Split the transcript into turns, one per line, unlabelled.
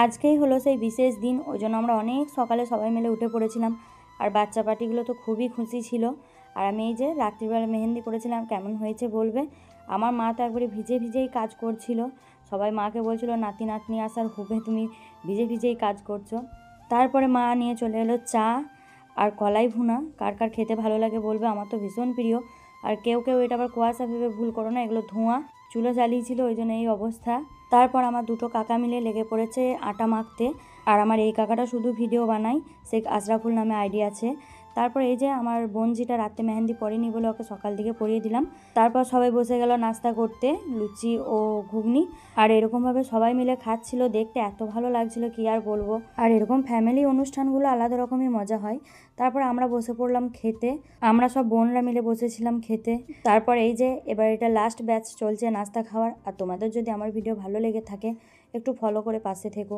আজকেই হলো সেই বিশেষ দিন, ওই জন্য আমরা অনেক সকালে সবাই মিলে উঠে পড়েছিলাম। আর বাচ্চা পার্টিগুলো তো খুবই খুশি ছিল। আর আমি এই যে রাত্রিবেলা মেহেন্দি করেছিলাম, কেমন হয়েছে বলবে। আমার মা তো একবারে ভিজে ভিজেই কাজ করছিল। সবাই মাকে বলছিল নাতি নাতনি আসার হবে, তুমি ভিজে ভিজেই কাজ করছো। তারপরে মা নিয়ে চলে এলো চা আর কলাই ভুনা। কার কার খেতে ভালো লাগে বলবে, আমার তো ভীষণ প্রিয়। আর কেউ কেউ এটা আবার কুয়াশা ভেবে ভুল করো না, এগুলো ধোঁয়া। চুলো জ্বালিয়েছিল, ওই জন্য এই অবস্থা। তারপর আমার দুটো কাকা মিলে লেগে পড়েছে আটা মাখতে। আর আমার এই কাকাটা শুধু ভিডিও বানায়, শেখ আশরাফুল নামে আইডি আছে। তারপর এই যে আমার বোন যেটা রাতে মেহেন্দি পরেনি বলে ওকে সকাল দিকে পরিয়ে দিলাম। তারপর সবাই বসে গেল নাস্তা করতে, লুচি ও ঘুগনি। আর এরকমভাবে সবাই মিলে খাচ্ছিল, দেখতে এত ভালো লাগছিল কি আর বলবো। আর এরকম ফ্যামিলি অনুষ্ঠানগুলো আলাদা রকমই মজা হয়। তারপর আমরা বসে পড়লাম খেতে, আমরা সব বোনরা মিলে বসেছিলাম খেতে। তারপর এই যে এবার এটা লাস্ট ব্যাচ চলছে নাস্তা খাওয়ার। আর তোমাদের যদি আমার ভিডিও ভালো লেগে থাকে একটু ফলো করে পাশে থেকো।